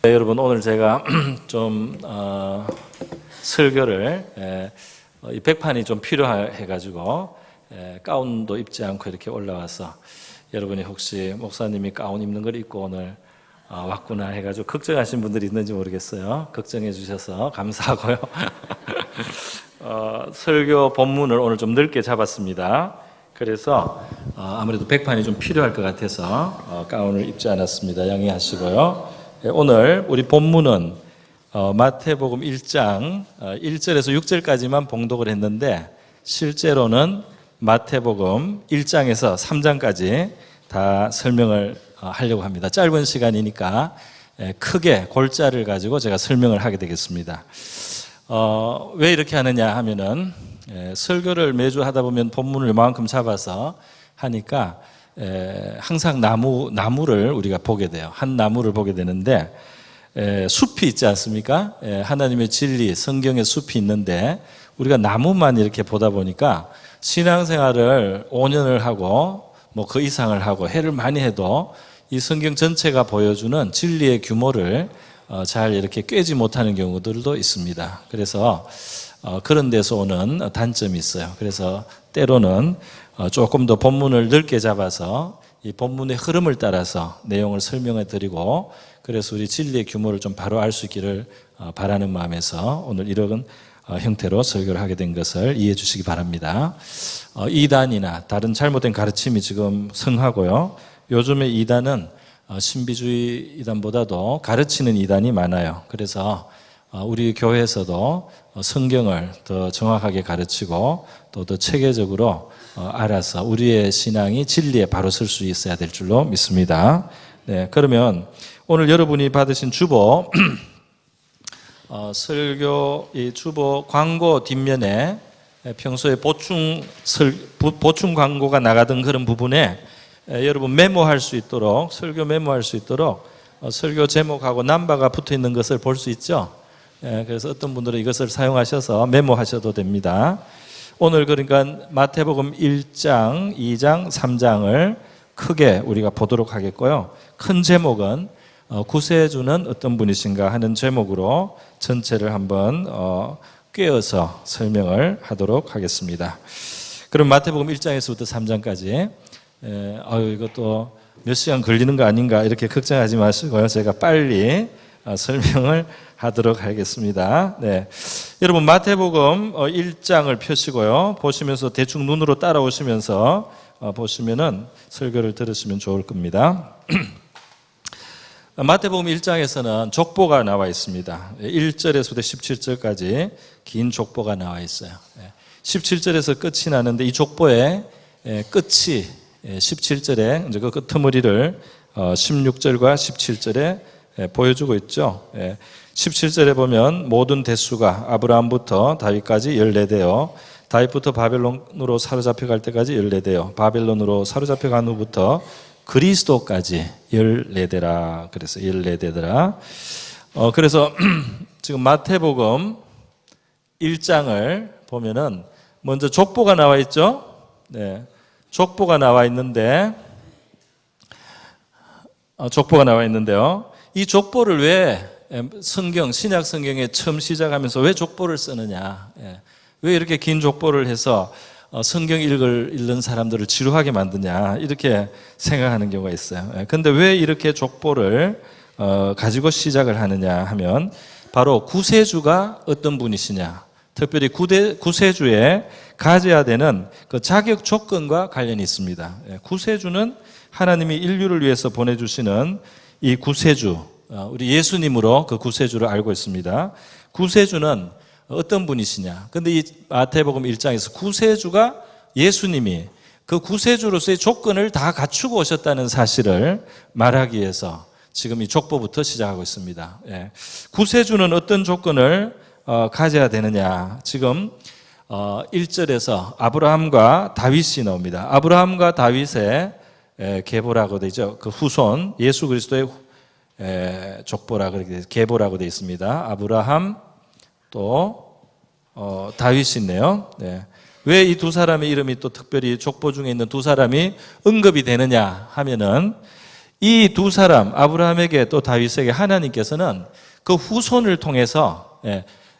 네, 여러분 오늘 제가 좀 설교를 이 백판이 좀 필요해가지고 가운도 입지 않고 이렇게 올라와서 여러분이 혹시 목사님이 가운 입는 걸 입고 오늘 왔구나 해가지고 걱정하신 분들이 있는지 모르겠어요. 걱정해 주셔서 감사하고요. 설교 본문을 오늘 좀 넓게 잡았습니다. 그래서 아무래도 백판이 좀 필요할 것 같아서 가운을 입지 않았습니다. 양해하시고요. 오늘 우리 본문은 마태복음 1장 1절에서 6절까지만 봉독을 했는데 실제로는 마태복음 1장에서 3장까지 다 설명을 하려고 합니다. 짧은 시간이니까 크게 골자를 가지고 제가 설명을 하게 되겠습니다. 왜 이렇게 하느냐 하면은 설교를 매주 하다 보면 본문을 이만큼 잡아서 하니까 항상 나무를 우리가 보게 돼요. 한 나무를 보게 되는데 숲이 있지 않습니까? 하나님의 진리, 성경의 숲이 있는데 우리가 나무만 이렇게 보다 보니까 신앙생활을 5년을 하고 뭐 그 이상을 하고 해를 많이 해도 이 성경 전체가 보여주는 진리의 규모를 잘 이렇게 꿰지 못하는 경우들도 있습니다. 그래서 그런 데서 오는 단점이 있어요. 그래서 때로는 조금 더 본문을 넓게 잡아서 이 본문의 흐름을 따라서 내용을 설명해 드리고 그래서 우리 진리의 규모를 좀 바로 알 수 있기를 바라는 마음에서 오늘 이런 형태로 설교를 하게 된 것을 이해해 주시기 바랍니다. 이단이나 다른 잘못된 가르침이 지금 성하고요. 요즘의 이단은 신비주의 이단보다도 가르치는 이단이 많아요. 그래서 우리 교회에서도 성경을 더 정확하게 가르치고 또 더 체계적으로 알아서 우리의 신앙이 진리에 바로 설 수 있어야 될 줄로 믿습니다. 네, 그러면 오늘 여러분이 받으신 주보 설교 이 주보 광고 뒷면에 평소에 보충 광고가 나가던 그런 부분에 여러분 메모할 수 있도록 설교 메모할 수 있도록 설교 제목하고 넘버가 붙어 있는 것을 볼 수 있죠. 그래서 어떤 분들은 이것을 사용하셔서 메모하셔도 됩니다. 오늘 그러니까 마태복음 1장, 2장, 3장을 크게 우리가 보도록 하겠고요. 큰 제목은 구세주는 어떤 분이신가 하는 제목으로 전체를 한번 꿰어서 설명을 하도록 하겠습니다. 그럼 마태복음 1장에서부터 3장까지 이것도 몇 시간 걸리는 거 아닌가 이렇게 걱정하지 마시고요. 제가 빨리 설명을 하도록 하겠습니다. 네. 여러분 마태복음 1장을 펴시고요. 보시면서 대충 눈으로 따라오시면서 보시면은 설교를 들으시면 좋을 겁니다. 마태복음 1장에서는 족보가 나와 있습니다. 1절에서부터 17절까지 긴 족보가 나와 있어요. 17절에서 끝이 나는데 이 족보의 끝이 17절에 이제 그 끄트머리를 16절과 17절에 보여주고 있죠. 17절에 보면 모든 대수가 아브라함부터 다윗까지 14대요. 다윗부터 바벨론으로 사로잡혀 갈 때까지 14대요. 바벨론으로 사로잡혀 간 후부터 그리스도까지 14대라. 그래서 14대더라. 그래서 지금 마태복음 1장을 보면은 먼저 족보가 나와 있죠. 네. 족보가 나와 있는데요. 이 족보를 왜 신약 성경에 처음 시작하면서 왜 족보를 쓰느냐? 왜 이렇게 긴 족보를 해서 성경 읽는 사람들을 지루하게 만드냐? 이렇게 생각하는 경우가 있어요. 근데 왜 이렇게 족보를 가지고 시작을 하느냐 하면 바로 구세주가 어떤 분이시냐? 특별히 구세주에 가져야 되는 그 자격 조건과 관련이 있습니다. 구세주는 하나님이 인류를 위해서 보내주시는 이 구세주, 우리 예수님으로 그 구세주를 알고 있습니다. 구세주는 어떤 분이시냐? 근데 이 마태복음 1장에서 구세주가 예수님이 그 구세주로서의 조건을 다 갖추고 오셨다는 사실을 말하기 위해서 지금 이 족보부터 시작하고 있습니다. 구세주는 어떤 조건을 가져야 되느냐? 지금 1절에서 아브라함과 다윗이 나옵니다. 아브라함과 다윗의 계보라고 되죠. 그 후손 예수 그리스도의 족보라고 계보라고 되어 있습니다. 아브라함 또 다윗이 있네요. 네. 왜 이 두 사람의 이름이 또 특별히 족보 중에 있는 두 사람이 언급이 되느냐 하면은 이 두 사람 아브라함에게 또 다윗에게 하나님께서는 그 후손을 통해서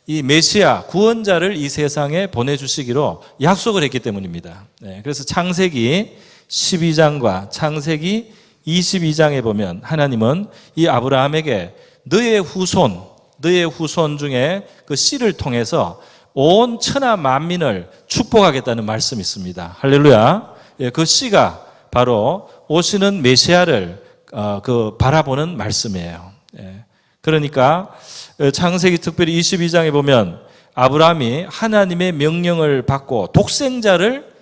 이 메시아 구원자를 이 세상에 보내주시기로 약속을 했기 때문입니다. 그래서 창세기 12장과 창세기 22장에 보면 하나님은 이 아브라함에게 너의 후손 중에 그 씨를 통해서 온 천하 만민을 축복하겠다는 말씀이 있습니다. 할렐루야. 그 씨가 바로 오시는 메시아를 바라보는 말씀이에요. 그러니까 창세기 특별히 22장에 보면 아브라함이 하나님의 명령을 받고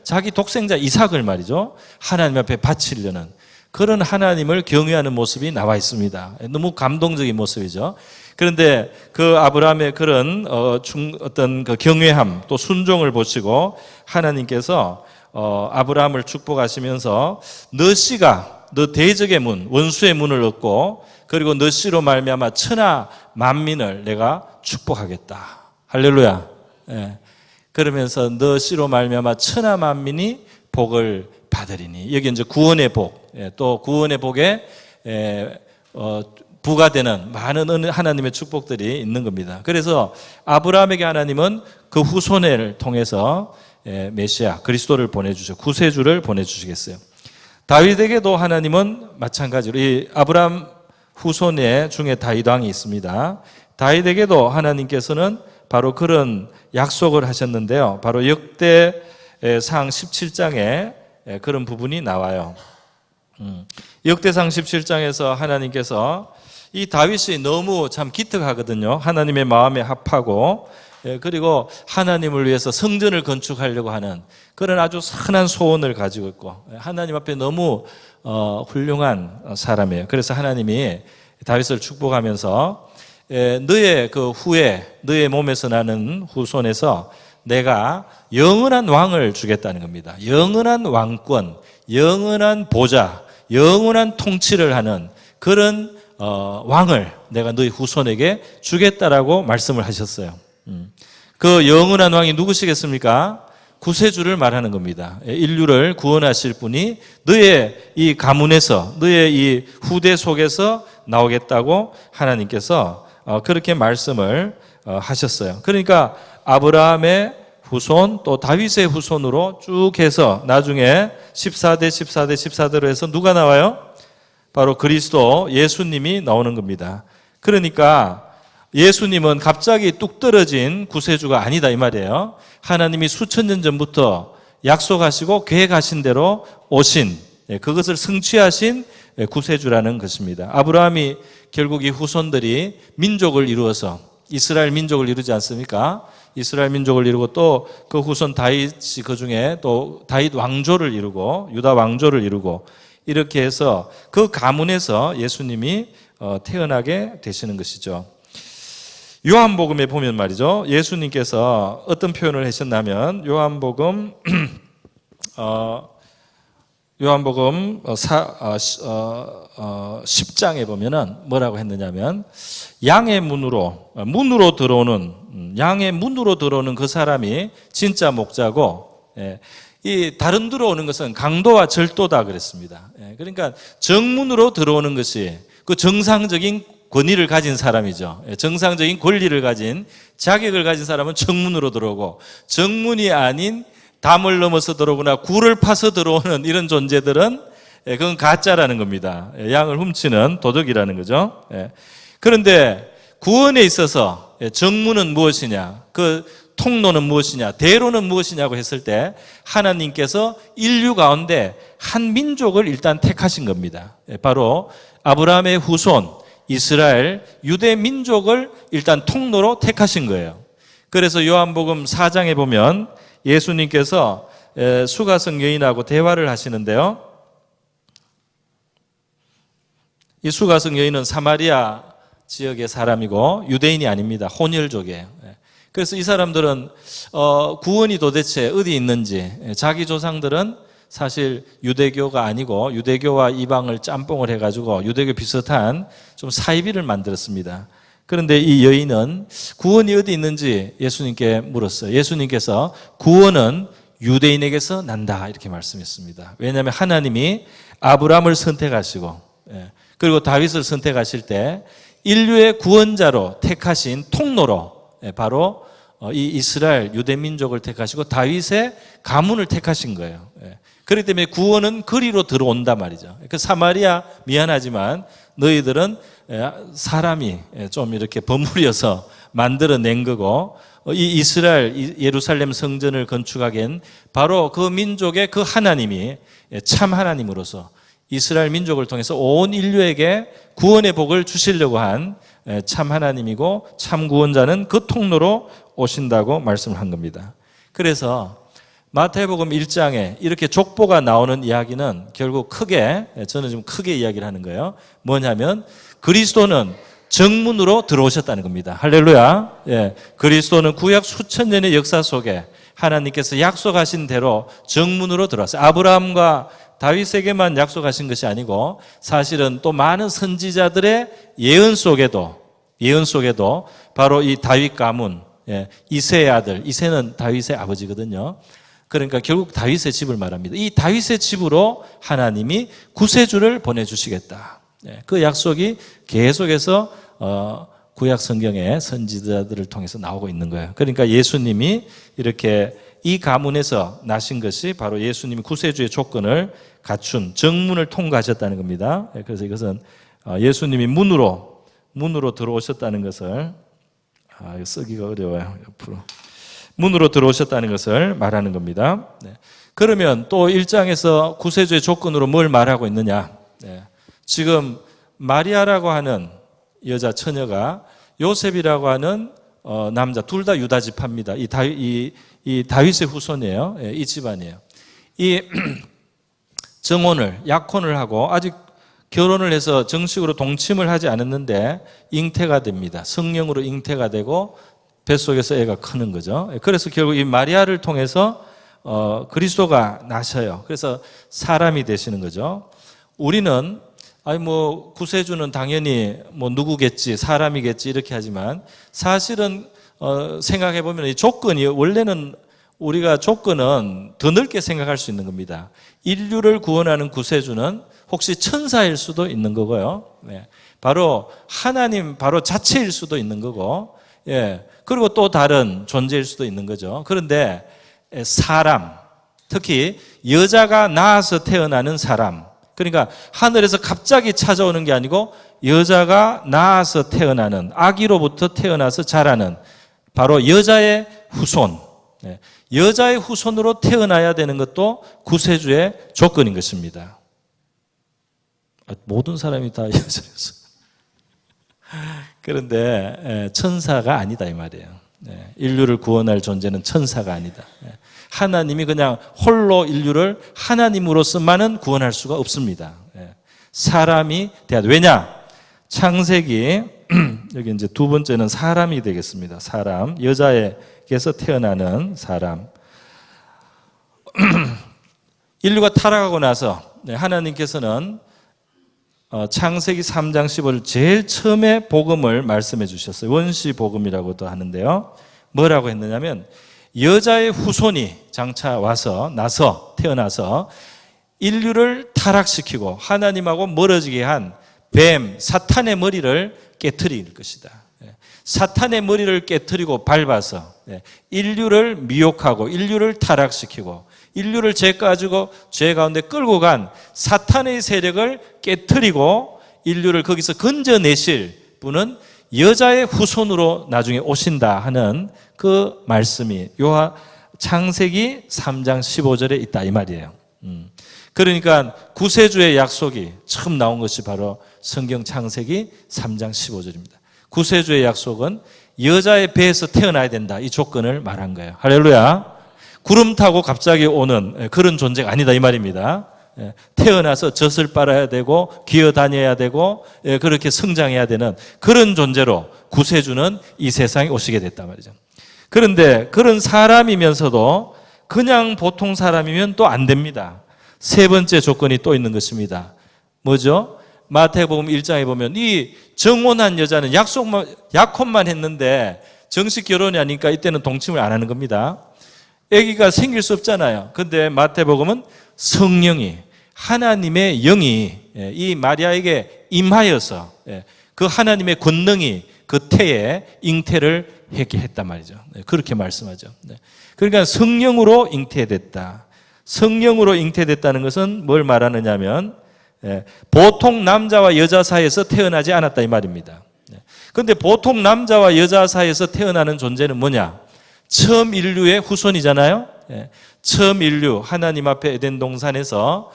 자기 독생자 이삭을 말이죠, 하나님 앞에 바치려는 그런 하나님을 경외하는 모습이 나와 있습니다. 너무 감동적인 모습이죠. 그런데 그 아브라함의 그런 어떤 그 경외함 또 순종을 보시고 하나님께서 아브라함을 축복하시면서 너 씨가 너 대적의 문, 원수의 문을 얻고 그리고 너 씨로 말미암아 천하 만민을 내가 축복하겠다. 할렐루야. 그러면서 너 씨로 말미암아 천하 만민이 복을 받으리니. 여기 이제 구원의 복, 또 구원의 복에 부과되는 많은 하나님의 축복들이 있는 겁니다. 그래서 아브라함에게 하나님은 그 후손을 통해서 메시아 그리스도를 보내주셔, 구세주를 보내주시겠어요. 다윗에게도 하나님은 마찬가지로 이 아브라함 후손의 중에 다윗 왕이 있습니다. 다윗에게도 하나님께서는 바로 그런 약속을 하셨는데요. 바로 역대상 17장에 그런 부분이 나와요. 역대상 17장에서 하나님께서 이 다윗이 너무 참 기특하거든요. 하나님의 마음에 합하고 그리고 하나님을 위해서 성전을 건축하려고 하는 그런 아주 선한 소원을 가지고 있고 하나님 앞에 너무 훌륭한 사람이에요. 그래서 하나님이 다윗을 축복하면서 너의 그 후에 너의 몸에서 나는 후손에서 내가 영원한 왕을 주겠다는 겁니다. 영원한 왕권, 영원한 보좌, 영원한 통치를 하는 그런 왕을 내가 너희 후손에게 주겠다라고 말씀을 하셨어요. 그 영원한 왕이 누구시겠습니까? 구세주를 말하는 겁니다. 인류를 구원하실 분이 너의 이 가문에서 너의 이 후대 속에서 나오겠다고 하나님께서 그렇게 말씀을 하셨어요. 그러니까 아브라함의 후손 또 다윗의 후손으로 쭉 해서 나중에 14대로 해서 누가 나와요? 바로 그리스도 예수님이 나오는 겁니다. 그러니까 예수님은 갑자기 뚝 떨어진 구세주가 아니다 이 말이에요. 하나님이 수천 년 전부터 약속하시고 계획하신 대로 오신 그것을 성취하신 구세주라는 것입니다. 아브라함이 결국 이 후손들이 민족을 이루어서 이스라엘 민족을 이루지 않습니까? 이스라엘 민족을 이루고 또 그 후손 다윗이 그 중에 또 다윗 왕조를 이루고 유다 왕조를 이루고 이렇게 해서 그 가문에서 예수님이 태어나게 되시는 것이죠. 요한복음에 보면 말이죠. 예수님께서 어떤 표현을 하셨냐면 요한복음 10장에 보면은 뭐라고 했느냐면 양의 문으로 들어오는 그 사람이 진짜 목자고 이 다른 들어오는 것은 강도와 절도다 그랬습니다. 그러니까 정문으로 들어오는 것이 그 정상적인 권위를 가진 사람이죠. 정상적인 권리를 가진 자격을 가진 사람은 정문으로 들어오고 정문이 아닌 담을 넘어서 들어오거나 굴을 파서 들어오는 이런 존재들은 그건 가짜라는 겁니다. 양을 훔치는 도둑이라는 거죠. 그런데 구원에 있어서 정문은 무엇이냐, 그 통로는 무엇이냐, 대로는 무엇이냐고 했을 때 하나님께서 인류 가운데 한 민족을 일단 택하신 겁니다. 바로 아브라함의 후손 이스라엘 유대 민족을 일단 통로로 택하신 거예요. 그래서 요한복음 4장에 보면 예수님께서 수가성 여인하고 대화를 하시는데요. 이 수가성 여인은 사마리아 지역의 사람이고 유대인이 아닙니다. 혼혈족이에요. 그래서 이 사람들은 구원이 도대체 어디 있는지, 자기 조상들은 사실 유대교가 아니고 유대교와 이방을 짬뽕을 해가지고 유대교 비슷한 좀 사이비를 만들었습니다. 그런데 이 여인은 구원이 어디 있는지 예수님께 물었어요. 예수님께서 구원은 유대인에게서 난다 이렇게 말씀했습니다. 왜냐하면 하나님이 아브라함을 선택하시고 그리고 다윗을 선택하실 때 인류의 구원자로 택하신 통로로 바로 이 이스라엘 유대 민족을 택하시고 다윗의 가문을 택하신 거예요. 그렇기 때문에 구원은 그리로 들어온단 말이죠. 그 사마리아 미안하지만 너희들은 사람이 좀 이렇게 버무려서 만들어낸 거고 이 이스라엘 예루살렘 성전을 건축하기엔 바로 그 민족의 그 하나님이 참 하나님으로서 이스라엘 민족을 통해서 온 인류에게 구원의 복을 주시려고 한 참 하나님이고 참 구원자는 그 통로로 오신다고 말씀을 한 겁니다. 그래서 마태복음 1장에 이렇게 족보가 나오는 이야기는 결국 크게, 저는 좀 크게 이야기를 하는 거예요. 뭐냐면 그리스도는 정문으로 들어오셨다는 겁니다. 할렐루야. 그리스도는 구약 수천 년의 역사 속에 하나님께서 약속하신 대로 정문으로 들어왔어요. 아브라함과 다윗에게만 약속하신 것이 아니고 사실은 또 많은 선지자들의 예언 속에도 바로 이 다윗 가문, 이새의 아들, 이새는 다윗의 아버지거든요. 그러니까 결국 다윗의 집을 말합니다. 이 다윗의 집으로 하나님이 구세주를 보내주시겠다. 그 약속이 계속해서 구약 성경의 선지자들을 통해서 나오고 있는 거예요. 그러니까 예수님이 이렇게 이 가문에서 나신 것이 바로 예수님이 구세주의 조건을 갖춘 정문을 통과하셨다는 겁니다. 그래서 이것은 예수님이 문으로 들어오셨다는 것을 이거 쓰기가 어려워요. 옆으로. 문으로 들어오셨다는 것을 말하는 겁니다. 그러면 또 1장에서 구세주의 조건으로 뭘 말하고 있느냐? 지금 마리아라고 하는 여자 처녀가 요셉이라고 하는 남자 둘 다 유다 지파입니다. 이 다윗의 후손이에요. 이 집안이에요. 이 정혼을 약혼을 하고 아직 결혼을 해서 정식으로 동침을 하지 않았는데 잉태가 됩니다. 성령으로 잉태가 되고 뱃속에서 애가 크는 거죠. 그래서 결국 이 마리아를 통해서 그리스도가 나셔요. 그래서 사람이 되시는 거죠. 우리는 구세주는 당연히 누구겠지, 사람이겠지 이렇게 하지만 사실은 생각해 보면 이 조건이 원래는 우리가 조건은 더 넓게 생각할 수 있는 겁니다. 인류를 구원하는 구세주는 혹시 천사일 수도 있는 거고요. 바로 하나님 바로 자체일 수도 있는 거고, 그리고 또 다른 존재일 수도 있는 거죠. 그런데 사람, 특히 여자가 낳아서 태어나는 사람, 그러니까 하늘에서 갑자기 찾아오는 게 아니고 여자가 낳아서 태어나는, 아기로부터 태어나서 자라는 바로 여자의 후손, 여자의 후손으로 태어나야 되는 것도 구세주의 조건인 것입니다. 모든 사람이 다 여자였어. 그런데 천사가 아니다 이 말이에요. 인류를 구원할 존재는 천사가 아니다. 하나님이 그냥 홀로 인류를 하나님으로서만은 구원할 수가 없습니다. 사람이 돼야 돼. 왜냐? 창세기 여기 이제 두 번째는 사람이 되겠습니다. 사람, 여자에게서 태어나는 사람. 인류가 타락하고 나서 하나님께서는 창세기 3장 15절 제일 처음에 복음을 말씀해 주셨어요. 원시 복음이라고도 하는데요. 뭐라고 했느냐면 여자의 후손이 장차 나서 태어나서 인류를 타락시키고 하나님하고 멀어지게 한 뱀, 사탄의 머리를 깨트릴 것이다. 사탄의 머리를 깨트리고 밟아서 인류를 미혹하고 인류를 타락시키고 인류를 죄 가운데 끌고 간 사탄의 세력을 깨트리고 인류를 거기서 건져내실 분은 여자의 후손으로 나중에 오신다 하는 그 말씀이 창세기 3장 15절에 있다 이 말이에요. 그러니까 구세주의 약속이 처음 나온 것이 바로 성경 창세기 3장 15절입니다. 구세주의 약속은 여자의 배에서 태어나야 된다 이 조건을 말한 거예요. 할렐루야. 구름 타고 갑자기 오는 그런 존재가 아니다 이 말입니다. 태어나서 젖을 빨아야 되고 기어다녀야 되고 그렇게 성장해야 되는 그런 존재로 구세주는 이 세상에 오시게 됐단 말이죠. 그런데 그런 사람이면서도 그냥 보통 사람이면 또 안 됩니다. 세 번째 조건이 또 있는 것입니다. 뭐죠? 마태복음 1장에 보면 이 정혼한 여자는 약혼만 했는데 정식 결혼이 아니니까 이때는 동침을 안 하는 겁니다. 아기가 생길 수 없잖아요. 근데 마태복음은 성령이 하나님의 영이 이 마리아에게 임하여서 그 하나님의 권능이 그 태에 잉태를 했게 했단 말이죠. 그렇게 말씀하죠. 그러니까 성령으로 잉태됐다. 성령으로 잉태됐다는 것은 뭘 말하느냐면 보통 남자와 여자 사이에서 태어나지 않았다 이 말입니다. 그런데 보통 남자와 여자 사이에서 태어나는 존재는 뭐냐? 처음 인류의 후손이잖아요. 처음 인류 하나님 앞에 에덴 동산에서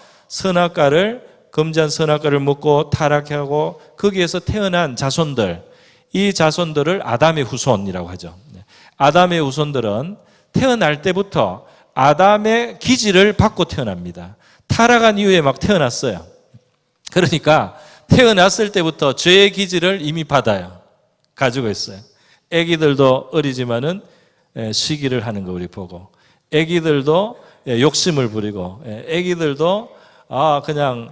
금지한 선악과를 먹고 타락하고 거기에서 태어난 자손들, 이 자손들을 아담의 후손이라고 하죠. 아담의 후손들은 태어날 때부터 아담의 기질을 받고 태어납니다. 타락한 이후에 막 태어났어요. 그러니까 태어났을 때부터 죄의 기질을 이미 받아요. 가지고 있어요. 아기들도 어리지만은 시기를 하는 거 우리 보고, 아기들도 욕심을 부리고, 아기들도 그냥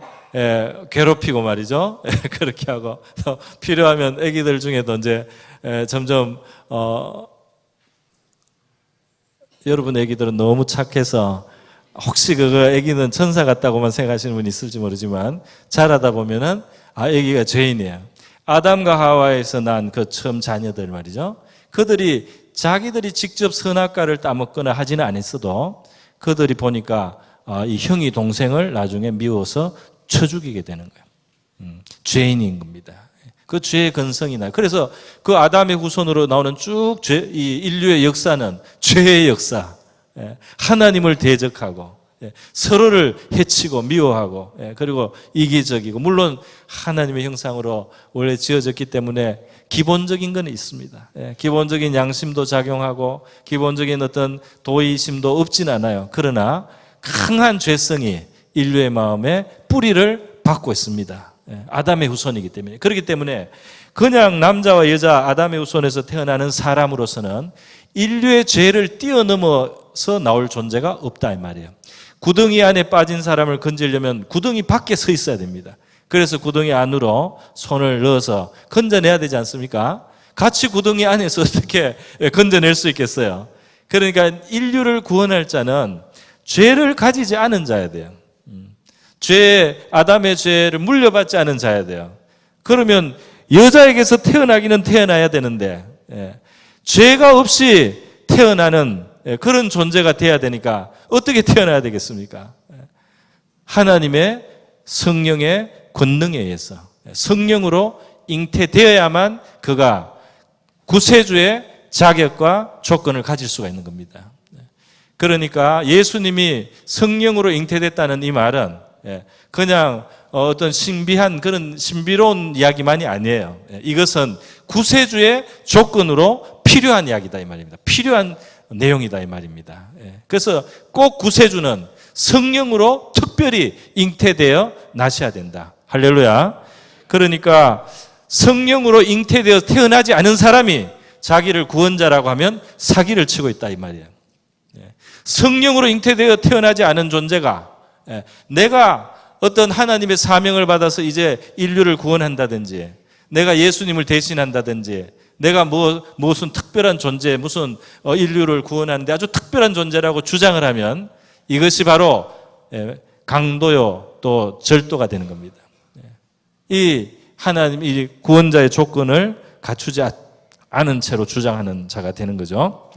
괴롭히고 말이죠. 그렇게 하고 필요하면 아기들 중에도 이제 점점 여러분 아기들은 너무 착해서 혹시 그거 아기는 천사 같다고만 생각하시는 분이 있을지 모르지만 자라다 보면은 아기가 죄인이에요. 아담과 하와에서 난 그 처음 자녀들 말이죠. 그들이 자기들이 직접 선악과를 따먹거나 하지는 않았어도 그들이 보니까 이 형이 동생을 나중에 미워서 쳐 죽이게 되는 거예요. 죄인인 겁니다. 그 죄의 근성이 나요. 그래서 그 아담의 후손으로 나오는 쭉 이 인류의 역사는 죄의 역사, 하나님을 대적하고 서로를 해치고 미워하고 그리고 이기적이고, 물론 하나님의 형상으로 원래 지어졌기 때문에 기본적인 건 있습니다. 기본적인 양심도 작용하고 기본적인 어떤 도의심도 없진 않아요. 그러나 강한 죄성이 인류의 마음에 뿌리를 받고 있습니다. 아담의 후손이기 때문에. 그렇기 때문에 그냥 남자와 여자 아담의 후손에서 태어나는 사람으로서는 인류의 죄를 뛰어넘어서 나올 존재가 없다 이 말이에요. 구덩이 안에 빠진 사람을 건지려면 구덩이 밖에 서 있어야 됩니다. 그래서 구덩이 안으로 손을 넣어서 건져내야 되지 않습니까? 같이 구덩이 안에서 어떻게 건져낼 수 있겠어요? 그러니까 인류를 구원할 자는 죄를 가지지 않은 자야 돼요. 아담의 죄를 물려받지 않은 자야 돼요. 그러면 여자에게서 태어나기는 태어나야 되는데 죄가 없이 태어나는 그런 존재가 돼야 되니까 어떻게 태어나야 되겠습니까? 하나님의 성령의 권능에 의해서 성령으로 잉태되어야만 그가 구세주의 자격과 조건을 가질 수가 있는 겁니다. 그러니까 예수님이 성령으로 잉태됐다는 이 말은 그냥 어떤 신비한 그런 신비로운 이야기만이 아니에요. 이것은 구세주의 조건으로 필요한 이야기다 이 말입니다. 필요한 내용이다 이 말입니다. 그래서 꼭 구세주는 성령으로 특별히 잉태되어 나셔야 된다. 할렐루야. 그러니까 성령으로 잉태되어 태어나지 않은 사람이 자기를 구원자라고 하면 사기를 치고 있다 이 말이에요. 성령으로 잉태되어 태어나지 않은 존재가 내가 어떤 하나님의 사명을 받아서 이제 인류를 구원한다든지, 내가 예수님을 대신한다든지, 내가 무슨 특별한 존재, 무슨 인류를 구원하는데 아주 특별한 존재라고 주장을 하면 이것이 바로 강도요 또 절도가 되는 겁니다. 이 하나님, 이 구원자의 조건을 갖추지 않은 채로 주장하는 자가 되는 거죠.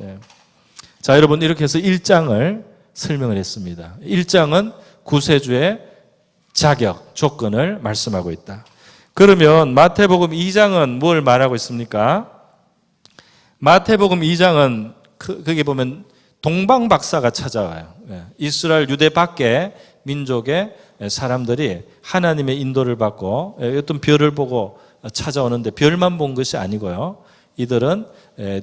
자, 여러분 이렇게 해서 1장을 설명을 했습니다. 1장은 구세주의 자격, 조건을 말씀하고 있다. 그러면 마태복음 2장은 뭘 말하고 있습니까? 마태복음 2장은 거기 보면 동방박사가 찾아와요. 이스라엘 유대 밖의 민족의 사람들이 하나님의 인도를 받고 어떤 별을 보고 찾아오는데 별만 본 것이 아니고요. 이들은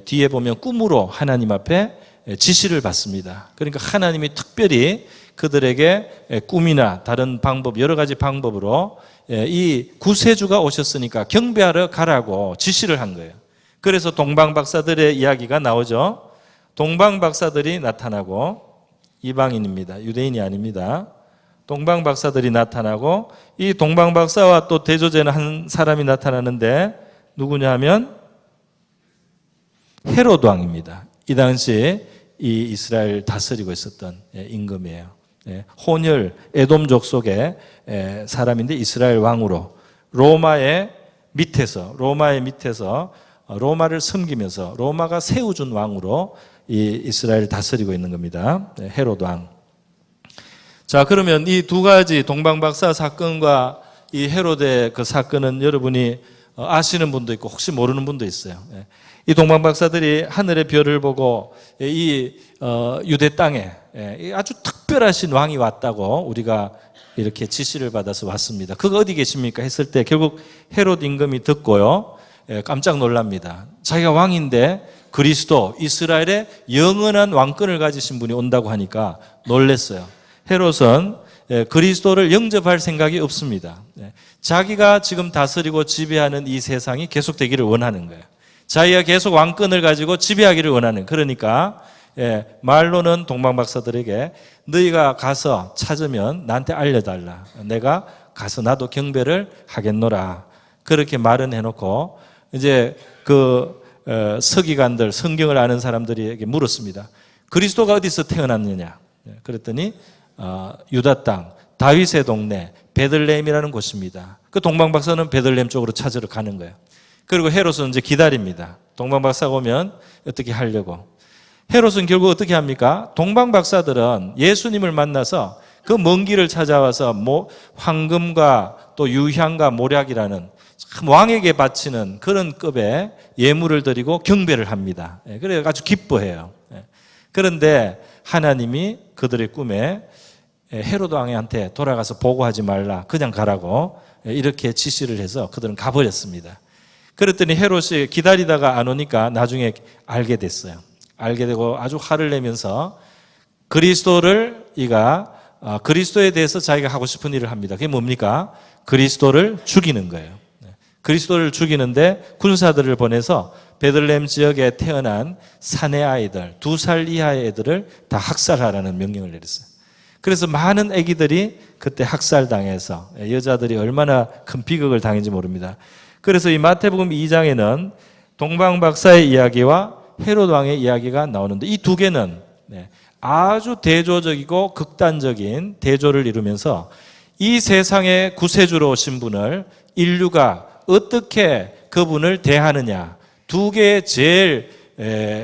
뒤에 보면 꿈으로 하나님 앞에 지시를 받습니다. 그러니까 하나님이 특별히 그들에게 꿈이나 다른 방법, 여러 가지 방법으로 이 구세주가 오셨으니까 경배하러 가라고 지시를 한 거예요. 그래서 동방박사들의 이야기가 나오죠. 동방박사들이 나타나고, 이방인입니다. 유대인이 아닙니다. 동방박사들이 나타나고, 이 동방박사와 또 대조되는 한 사람이 나타나는데 누구냐 하면 헤롯 왕입니다. 이 당시 이 이스라엘 다스리고 있었던 임금이에요. 혼혈 에돔족 속의 사람인데 이스라엘 왕으로 로마의 밑에서 로마를 섬기면서 로마가 세워준 왕으로 이 이스라엘을 다스리고 있는 겁니다. 헤롯 왕. 자, 그러면 이 두 가지 동방박사 사건과 이 헤롯의 그 사건은 여러분이 아시는 분도 있고 혹시 모르는 분도 있어요. 이 동방박사들이 하늘의 별을 보고 이 유대 땅에 아주 특별하신 왕이 왔다고 우리가 이렇게 지시를 받아서 왔습니다. 그거 어디 계십니까? 했을 때 결국 헤롯 임금이 듣고요, 깜짝 놀랍니다. 자기가 왕인데 그리스도, 이스라엘의 영원한 왕권을 가지신 분이 온다고 하니까 놀랐어요. 헤롯은 그리스도를 영접할 생각이 없습니다. 자기가 지금 다스리고 지배하는 이 세상이 계속되기를 원하는 거예요. 자기가 계속 왕권을 가지고 지배하기를 원하는. 그러니까 말로는 동방박사들에게 너희가 가서 찾으면 나한테 알려달라. 내가 가서 나도 경배를 하겠노라. 그렇게 말은 해놓고 이제 그 서기관들, 성경을 아는 사람들에게 물었습니다. 그리스도가 어디서 태어났느냐? 그랬더니 유다 땅 다윗의 동네 베들레헴이라는 곳입니다. 그 동방박사는 베들레헴 쪽으로 찾으러 가는 거예요. 그리고 헤롯은 이제 기다립니다. 동방박사가 오면 어떻게 하려고. 헤롯은 결국 어떻게 합니까? 동방박사들은 예수님을 만나서 그 먼 길을 찾아와서 황금과 또 유향과 모략이라는 참 왕에게 바치는 그런 급의 예물을 드리고 경배를 합니다. 그래서 아주 기뻐해요. 그런데 하나님이 그들의 꿈에 헤롯 왕한테 돌아가서 보고하지 말라, 그냥 가라고 이렇게 지시를 해서 그들은 가버렸습니다. 그랬더니 헤롯이 기다리다가 안 오니까 나중에 알게 됐어요. 알게 되고 아주 화를 내면서 그리스도에 대해서 자기가 하고 싶은 일을 합니다. 그게 뭡니까? 그리스도를 죽이는 거예요. 그리스도를 죽이는데 군사들을 보내서 베들레헴 지역에 태어난 사내 아이들, 2살 이하의 애들을 다 학살하라는 명령을 내렸어요. 그래서 많은 아기들이 그때 학살당해서 여자들이 얼마나 큰 비극을 당했는지 모릅니다. 그래서 이 마태복음 2장에는 동방박사의 이야기와 헤롯 왕의 이야기가 나오는데 이 두 개는 아주 대조적이고 극단적인 대조를 이루면서 이 세상의 구세주로 오신 분을 인류가 어떻게 그분을 대하느냐, 두 개의 제일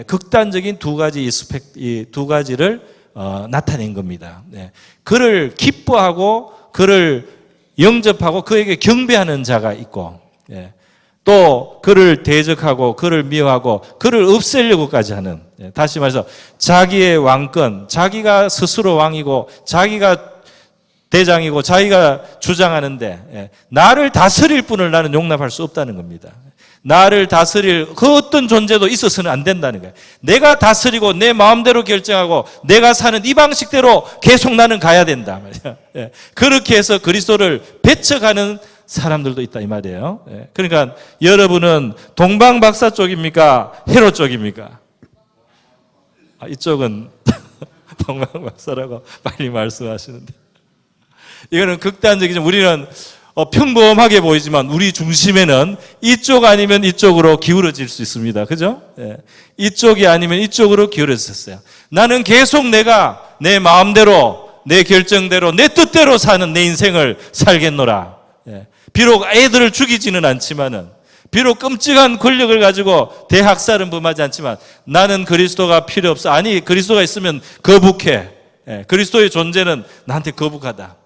극단적인 이 두 가지를 나타낸 겁니다. 그를 기뻐하고 그를 영접하고 그에게 경배하는 자가 있고 또 그를 대적하고 그를 미워하고 그를 없애려고까지 하는, 다시 말해서 자기의 왕권, 자기가 스스로 왕이고 자기가 대장이고 자기가 주장하는데 나를 다스릴 분을 나는 용납할 수 없다는 겁니다. 나를 다스릴 그 어떤 존재도 있어서는 안 된다는 거예요. 내가 다스리고 내 마음대로 결정하고 내가 사는 이 방식대로 계속 나는 가야 된다 말이야. 그렇게 해서 그리스도를 배척하는 사람들도 있다 이 말이에요. 그러니까 여러분은 동방박사 쪽입니까? 헤롯 쪽입니까? 이쪽은 동방박사라고 빨리 말씀하시는데 이거는 극단적이죠. 우리는 평범하게 보이지만 우리 중심에는 이쪽 아니면 이쪽으로 기울어질 수 있습니다. 그죠? 이쪽이 아니면 이쪽으로 기울어졌어요. 나는 계속 내가 내 마음대로, 내 결정대로, 내 뜻대로 사는 내 인생을 살겠노라. 비록 애들을 죽이지는 않지만은, 비록 끔찍한 권력을 가지고 대학살은 범하지 않지만 나는 그리스도가 필요 없어. 아니, 그리스도가 있으면 거북해. 그리스도의 존재는 나한테 거북하다.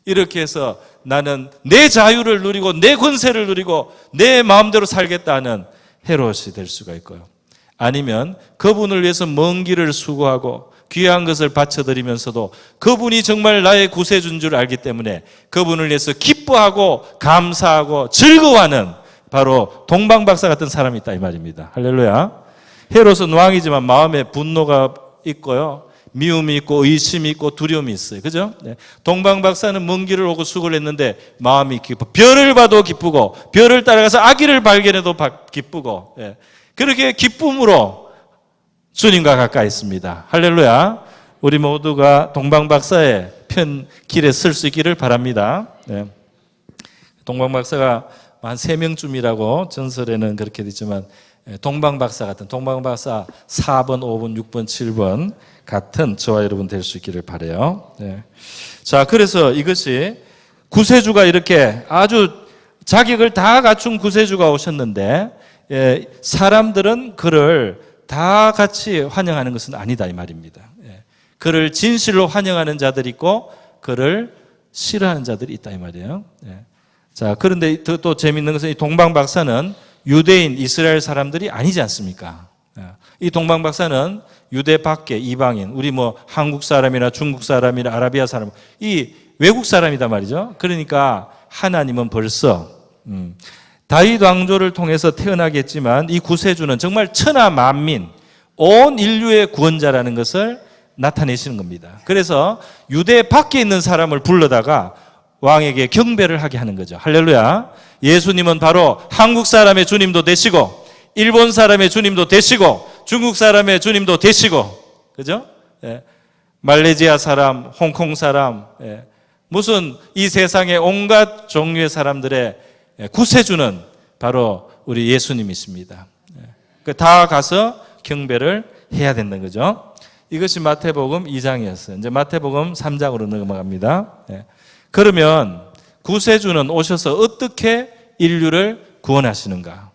이렇게 해서 나는 내 자유를 누리고 내 권세를 누리고 내 마음대로 살겠다는 헤롯이 될 수가 있고요. 아니면 그분을 위해서 먼 길을 수고하고 귀한 것을 바쳐드리면서도 그분이 정말 나의 구세주인 줄 알기 때문에 그분을 위해서 기뻐하고 감사하고 즐거워하는 바로 동방박사 같은 사람이 있다 이 말입니다. 할렐루야. 헤롯은 왕이지만 마음에 분노가 있고요, 미움이 있고 의심이 있고 두려움이 있어요. 그죠? 동방박사는 먼 길을 오고 수고를 했는데 마음이 기쁘고 별을 봐도 기쁘고 별을 따라가서 아기를 발견해도 기쁘고 그렇게 기쁨으로 주님과 가까이 있습니다. 할렐루야. 우리 모두가 동방박사의 편 길에 설 수 있기를 바랍니다. 동방박사가 한 3명쯤이라고 전설에는 그렇게 되지만 동방박사 같은 동방박사 4번, 5번, 6번, 7번 같은 저와 여러분 될 수 있기를 바라요. 자, 그래서 이것이 구세주가 이렇게 아주 자격을 다 갖춘 구세주가 오셨는데 사람들은 그를 다 같이 환영하는 것은 아니다 이 말입니다. 그를 진실로 환영하는 자들이 있고 그를 싫어하는 자들이 있다 이 말이에요. 자, 그런데 또 재밌는 것은 이 동방박사는 유대인 이스라엘 사람들이 아니지 않습니까? 이 동방박사는 유대 밖에 이방인, 우리 뭐 한국 사람이나 중국 사람이나 아라비아 사람, 이 외국 사람이다 말이죠. 그러니까 하나님은 벌써 다윗 왕조를 통해서 태어나겠지만 이 구세주는 정말 천하 만민, 온 인류의 구원자라는 것을 나타내시는 겁니다. 그래서 유대 밖에 있는 사람을 불러다가 왕에게 경배를 하게 하는 거죠. 할렐루야. 예수님은 바로 한국 사람의 주님도 되시고 일본 사람의 주님도 되시고 중국 사람의 주님도 되시고, 그죠? 말레이시아 사람, 홍콩 사람, 무슨 이 세상의 온갖 종류의 사람들의 구세주는 바로 우리 예수님이십니다. 다 가서 경배를 해야 된다는 거죠. 이것이 마태복음 2장이었어요. 이제 마태복음 3장으로 넘어갑니다. 그러면 구세주는 오셔서 어떻게 인류를 구원하시는가?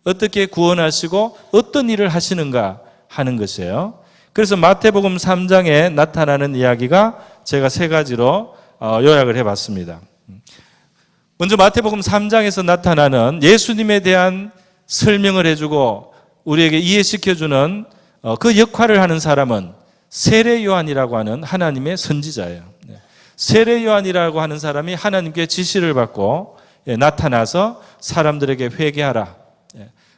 어떻게 구원하시고 어떤 일을 하시는가 하는 것이에요. 그래서 마태복음 3장에 나타나는 이야기가 제가 세 가지로 요약을 해봤습니다. 먼저 마태복음 3장에서 나타나는 예수님에 대한 설명을 해주고 우리에게 이해시켜주는 그 역할을 하는 사람은 세례 요한이라고 하는 하나님의 선지자예요. 세례 요한이라고 하는 사람이 하나님께 지시를 받고 나타나서 사람들에게 회개하라.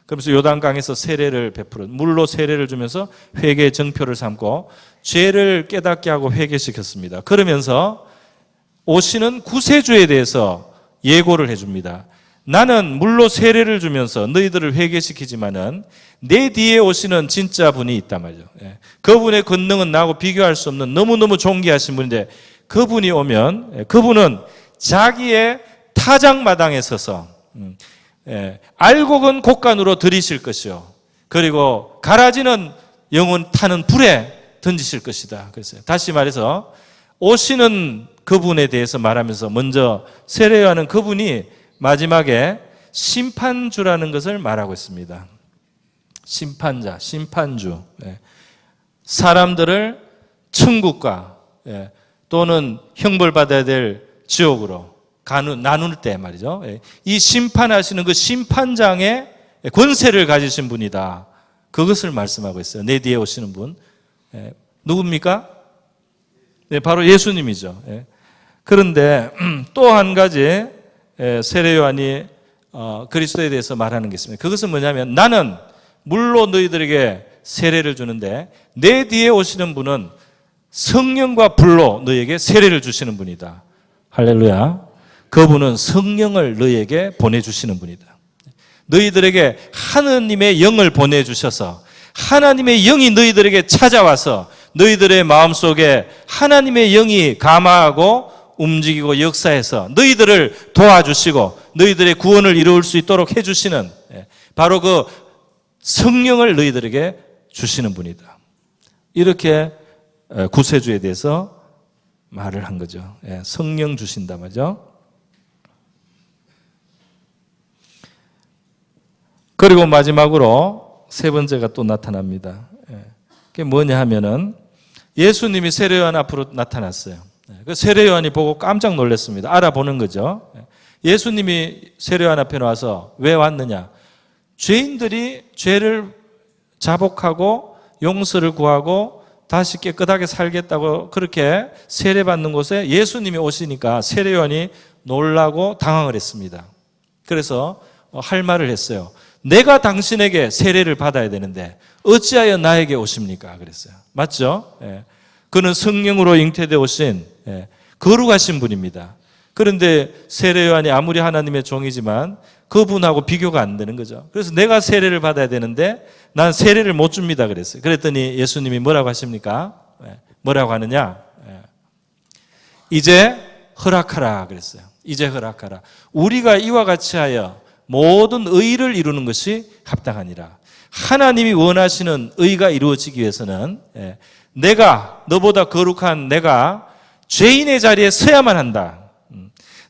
그러면서 요단강에서 세례를 베풀어 물로 세례를 주면서 회개의 정표를 삼고 죄를 깨닫게 하고 회개시켰습니다. 그러면서 오시는 구세주에 대해서 예고를 해줍니다. 나는 물로 세례를 주면서 너희들을 회개시키지만은 내 뒤에 오시는 진짜 분이 있단 말이죠. 그분의 권능은 나하고 비교할 수 없는 너무너무 존귀하신 분인데 그분이 오면 그분은 자기의 타작마당에 서서 알곡은 곡간으로 들이실 것이요 그리고 가라지는 영혼 타는 불에 던지실 것이다. 그랬어요. 다시 말해서 오시는 그분에 대해서 말하면서 먼저 세례 요한은 그분이 마지막에 심판주라는 것을 말하고 있습니다. 심판자, 심판주. 사람들을 천국과 또는 형벌받아야 될 지옥으로 나눌 때 말이죠. 이 심판하시는 그 심판장의 권세를 가지신 분이다. 그것을 말씀하고 있어요. 내 뒤에 오시는 분. 누굽니까? 네, 바로 예수님이죠. 그런데 또 한 가지 세례 요한이 그리스도에 대해서 말하는 게 있습니다. 그것은 뭐냐면 나는 물로 너희들에게 세례를 주는데 내 뒤에 오시는 분은 성령과 불로 너희에게 세례를 주시는 분이다. 할렐루야. 그분은 성령을 너희에게 보내주시는 분이다. 너희들에게 하느님의 영을 보내주셔서 하나님의 영이 너희들에게 찾아와서 너희들의 마음속에 하나님의 영이 감화하고 움직이고 역사해서 너희들을 도와주시고 너희들의 구원을 이루을 수 있도록 해주시는 바로 그 성령을 너희들에게 주시는 분이다. 이렇게 구세주에 대해서 말을 한 거죠. 성령 주신다 말이죠. 그리고 마지막으로 세 번째가 또 나타납니다. 그게 뭐냐 하면은 예수님이 세례 요한 앞으로 나타났어요. 그 세례 요한이 보고 깜짝 놀랐습니다. 알아보는 거죠. 예수님이 세례 요한 앞에 나와서 왜 왔느냐? 죄인들이 죄를 자복하고 용서를 구하고 다시 깨끗하게 살겠다고 그렇게 세례받는 곳에 예수님이 오시니까 세례 요한이 놀라고 당황을 했습니다. 그래서 할 말을 했어요. 내가 당신에게 세례를 받아야 되는데 어찌하여 나에게 오십니까? 그랬어요. 맞죠? 그는 성령으로 잉태되어 오신 거룩하신 분입니다. 그런데 세례 요한이 아무리 하나님의 종이지만 그분하고 비교가 안 되는 거죠. 그래서 내가 세례를 받아야 되는데 난 세례를 못 줍니다. 그랬어요. 그랬더니 예수님이 뭐라고 하십니까? 뭐라고 하느냐? 이제 허락하라 그랬어요. 이제 허락하라. 우리가 이와 같이 하여 모든 의를 이루는 것이 합당하니라. 하나님이 원하시는 의가 이루어지기 위해서는 내가, 너보다 거룩한 내가 죄인의 자리에 서야만 한다.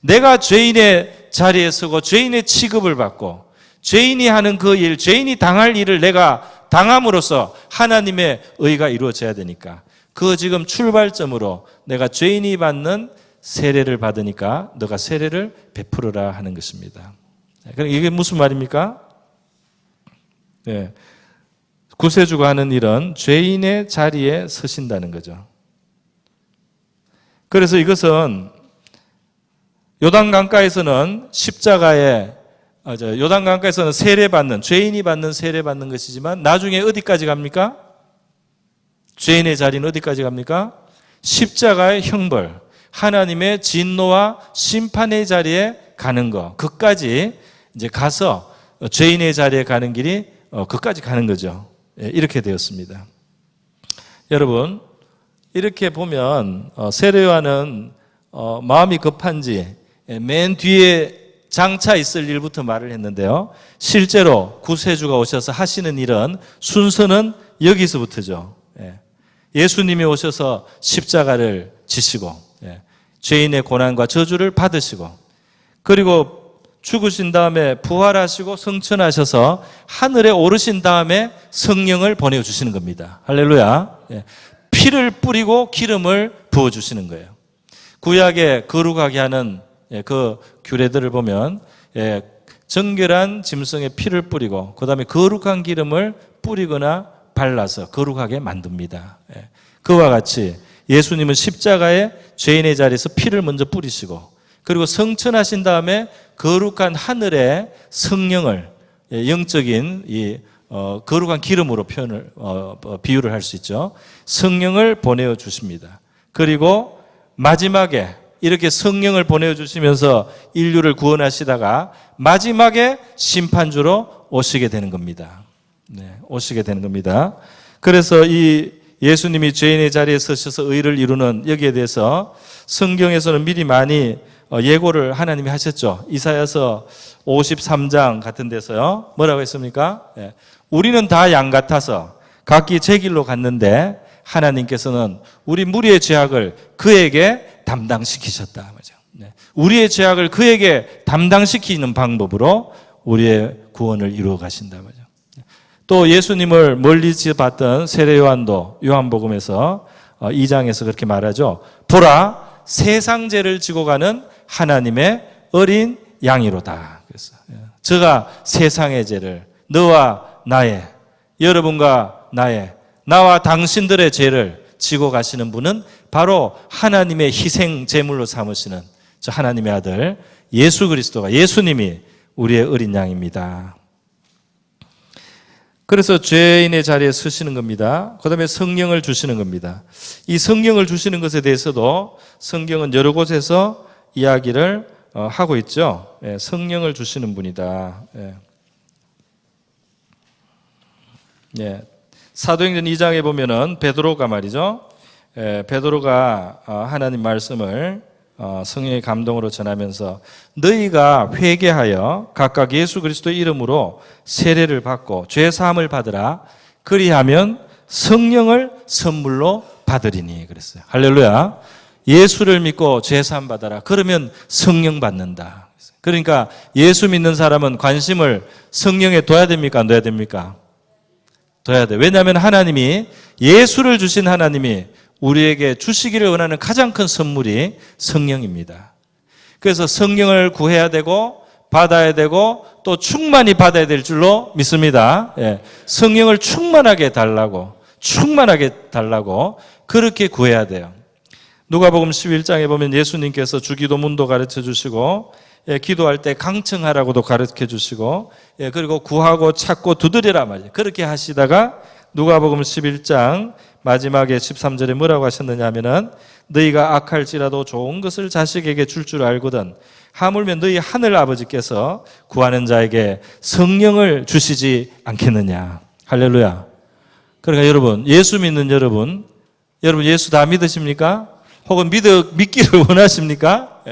내가 죄인의 자리에 서고 죄인의 취급을 받고 죄인이 하는 그 일, 죄인이 당할 일을 내가 당함으로써 하나님의 의가 이루어져야 되니까 그 지금 출발점으로 내가 죄인이 받는 세례를 받으니까 너가 세례를 베풀어라 하는 것입니다. 그럼 이게 무슨 말입니까? 네. 구세주가 하는 일은 죄인의 자리에 서신다는 거죠. 그래서 이것은 요단강가에서는 십자가에 요단강가에서는 세례받는, 죄인이 받는 세례받는 것이지만 나중에 어디까지 갑니까? 죄인의 자리는 어디까지 갑니까? 십자가의 형벌, 하나님의 진노와 심판의 자리에 가는 것, 그까지 이제 가서 죄인의 자리에 가는 길이 그까지 가는 거죠. 이렇게 되었습니다. 여러분, 이렇게 보면 세례요한은 마음이 급한지 맨 뒤에 장차 있을 일부터 말을 했는데요. 실제로 구세주가 오셔서 하시는 일은 순서는 여기서부터죠. 예수님이 오셔서 십자가를 지시고 죄인의 고난과 저주를 받으시고 그리고 죽으신 다음에 부활하시고 성천하셔서 하늘에 오르신 다음에 성령을 보내주시는 겁니다. 할렐루야. 피를 뿌리고 기름을 부어주시는 거예요. 구약에 거룩하게 하는 그 규례들을 보면 정결한 짐승의 피를 뿌리고 그 다음에 거룩한 기름을 뿌리거나 발라서 거룩하게 만듭니다. 그와 같이 예수님은 십자가에 죄인의 자리에서 피를 먼저 뿌리시고 그리고 성천하신 다음에 거룩한 하늘에 성령을 영적인 이 거룩한 기름으로 비유를 할 수 있죠. 성령을 보내어 주십니다. 그리고 마지막에 이렇게 성령을 보내주시면서 인류를 구원하시다가 마지막에 심판주로 오시게 되는 겁니다. 오시게 되는 겁니다. 그래서 이 예수님이 죄인의 자리에 서셔서 의를 이루는 여기에 대해서 성경에서는 미리 많이 예고를 하나님이 하셨죠. 이사야서 53장 같은 데서요. 뭐라고 했습니까? 우리는 다 양 같아서 각기 제 길로 갔는데 하나님께서는 우리 무리의 죄악을 그에게 담당시키셨다. 우리의 죄악을 그에게 담당시키는 방법으로 우리의 구원을 이루어 가신다. 또 예수님을 멀리 봤던 세례 요한도 요한복음에서 2장에서 그렇게 말하죠. 보라, 세상 죄를 지고 가는 하나님의 어린 양이로다. 그래서 저가 세상의 죄를 너와 나의, 여러분과 나의, 나와 당신들의 죄를 지고 가시는 분은 바로 하나님의 희생 제물로 삼으시는 저 하나님의 아들 예수 그리스도가, 예수님이 우리의 어린 양입니다. 그래서 죄인의 자리에 서시는 겁니다. 그 다음에 성령을 주시는 겁니다. 이 성령을 주시는 것에 대해서도 성경은 여러 곳에서 이야기를 하고 있죠. 성령을 주시는 분이다. 사도행전 2장에 보면은 베드로가 말이죠. 베드로가 하나님 말씀을 성령의 감동으로 전하면서 너희가 회개하여 각각 예수 그리스도의 이름으로 세례를 받고 죄 사함을 받으라. 그리하면 성령을 선물로 받으리니 그랬어요. 할렐루야. 예수를 믿고 죄 사함 받아라. 그러면 성령 받는다. 그러니까 예수 믿는 사람은 관심을 성령에 둬야 됩니까? 안 둬야 됩니까? 둬야 돼. 왜냐하면 하나님이, 예수를 주신 하나님이 우리에게 주시기를 원하는 가장 큰 선물이 성령입니다. 그래서 성령을 구해야 되고 받아야 되고 또 충만히 받아야 될 줄로 믿습니다. 성령을 충만하게 달라고 그렇게 구해야 돼요. 누가복음 11장에 보면 예수님께서 주기도문도 가르쳐 주시고 기도할 때 강청하라고도 가르쳐 주시고 그리고 구하고 찾고 두드리라 말이에요. 그렇게 하시다가 누가복음 11장 마지막에 13절에 뭐라고 하셨느냐 하면은 너희가 악할지라도 좋은 것을 자식에게 줄 알거든 하물며 너희 하늘 아버지께서 구하는 자에게 성령을 주시지 않겠느냐. 할렐루야. 그러니까 여러분, 예수 믿는 여러분 예수 다 믿으십니까? 혹은 믿기를 원하십니까?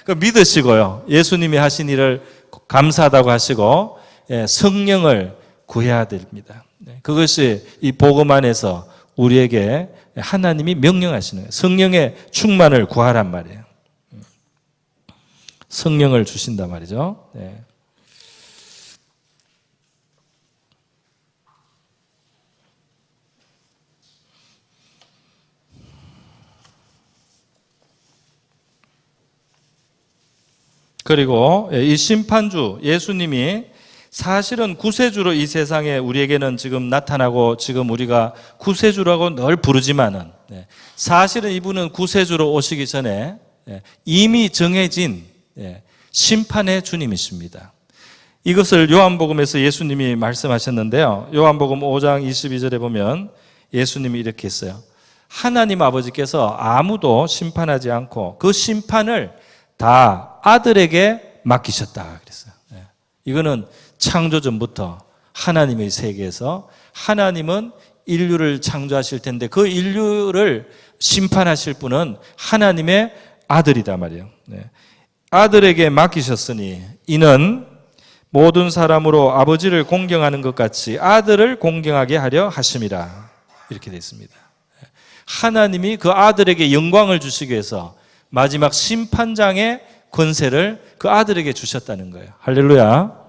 그 믿으시고요. 예수님이 하신 일을 감사하다고 하시고 성령을 구해야 됩니다. 그것이 이 복음 안에서 우리에게 하나님이 명령하시는 거예요. 성령의 충만을 구하란 말이에요. 성령을 주신단 말이죠. 네. 그리고 이 심판주 예수님이 사실은 구세주로 이 세상에 우리에게는 지금 나타나고 지금 우리가 구세주라고 늘 부르지만은 사실은 이분은 구세주로 오시기 전에 이미 정해진 심판의 주님이십니다. 이것을 요한복음에서 예수님이 말씀하셨는데요. 요한복음 5장 22절에 보면 예수님이 이렇게 했어요. 하나님 아버지께서 아무도 심판하지 않고 그 심판을 다 아들에게 맡기셨다 그랬어요. 이거는 창조 전부터 하나님의 세계에서 하나님은 인류를 창조하실 텐데 그 인류를 심판하실 분은 하나님의 아들이다 말이에요. 아들에게 맡기셨으니 이는 모든 사람으로 아버지를 공경하는 것 같이 아들을 공경하게 하려 하심이라 이렇게 되어 있습니다. 하나님이 그 아들에게 영광을 주시기 위해서 마지막 심판장의 권세를 그 아들에게 주셨다는 거예요. 할렐루야.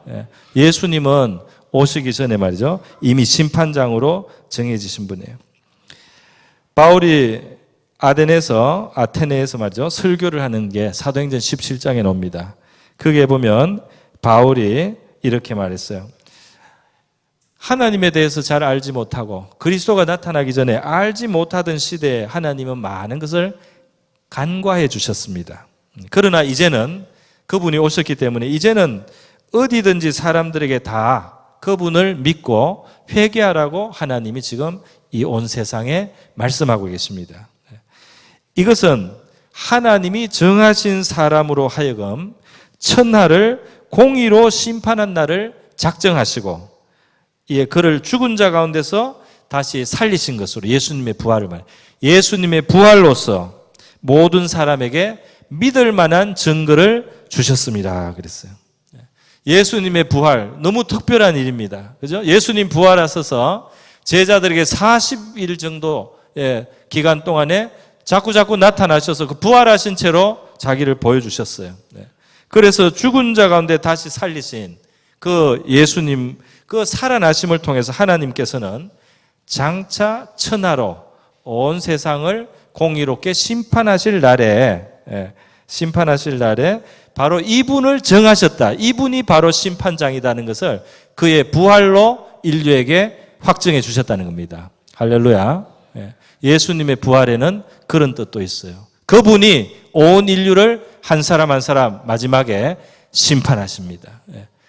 예수님은 오시기 전에 말이죠. 이미 심판장으로 정해지신 분이에요. 바울이 아테네에서 말이죠. 설교를 하는 게 사도행전 17장에 나옵니다. 거기에 보면 바울이 이렇게 말했어요. 하나님에 대해서 잘 알지 못하고 그리스도가 나타나기 전에 알지 못하던 시대에 하나님은 많은 것을 간과해 주셨습니다. 그러나 이제는 그분이 오셨기 때문에 이제는 어디든지 사람들에게 다 그분을 믿고 회개하라고 하나님이 지금 이 온 세상에 말씀하고 계십니다. 이것은 하나님이 정하신 사람으로 하여금 천하를 공의로 심판한 날을 작정하시고 그를 죽은 자 가운데서 다시 살리신 것으로 예수님의 부활을 말해요. 예수님의 부활로서 모든 사람에게 믿을 만한 증거를 주셨습니다. 그랬어요. 예수님의 부활 너무 특별한 일입니다. 그죠? 예수님 부활하셔서 제자들에게 40일 정도 기간 동안에 자꾸 나타나셔서 그 부활하신 채로 자기를 보여주셨어요. 그래서 죽은 자 가운데 다시 살리신 그 예수님 그 살아나심을 통해서 하나님께서는 장차 천하로 온 세상을 공의롭게 심판하실 날에 바로 이분을 정하셨다. 이분이 바로 심판장이라는 것을 그의 부활로 인류에게 확정해 주셨다는 겁니다. 할렐루야. 예수님의 부활에는 그런 뜻도 있어요. 그분이 온 인류를 한 사람 한 사람 마지막에 심판하십니다.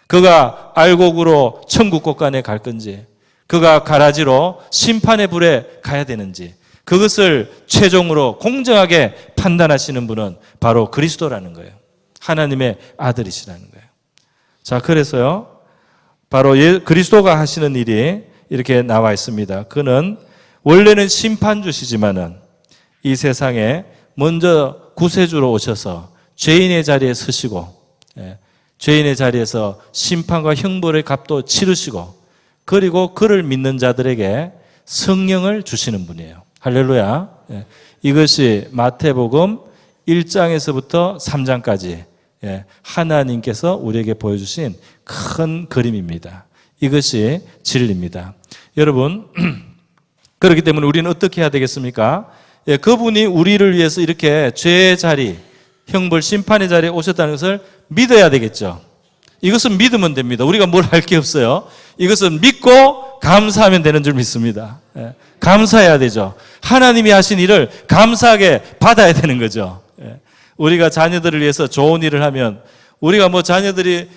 그가 알곡으로 천국 곳간에 갈 건지 그가 가라지로 심판의 불에 가야 되는지 그것을 최종으로 공정하게 판단하시는 분은 바로 그리스도라는 거예요. 하나님의 아들이시라는 거예요. 자, 그래서요, 바로 그리스도가 하시는 일이 이렇게 나와 있습니다. 그는 원래는 심판주시지만은 이 세상에 먼저 구세주로 오셔서 죄인의 자리에 서시고, 죄인의 자리에서 심판과 형벌의 값도 치르시고, 그리고 그를 믿는 자들에게 성령을 주시는 분이에요. 할렐루야. 이것이 마태복음 1장에서부터 3장까지 하나님께서 우리에게 보여주신 큰 그림입니다. 이것이 진리입니다. 여러분, 그렇기 때문에 우리는 어떻게 해야 되겠습니까? 그분이 우리를 위해서 이렇게 죄의 자리, 형벌, 심판의 자리에 오셨다는 것을 믿어야 되겠죠. 이것은 믿으면 됩니다. 우리가 뭘 할 게 없어요. 이것은 믿고 감사하면 되는 줄 믿습니다. 감사해야 되죠. 하나님이 하신 일을 감사하게 받아야 되는 거죠. 우리가 자녀들을 위해서 좋은 일을 하면 우리가 자녀들이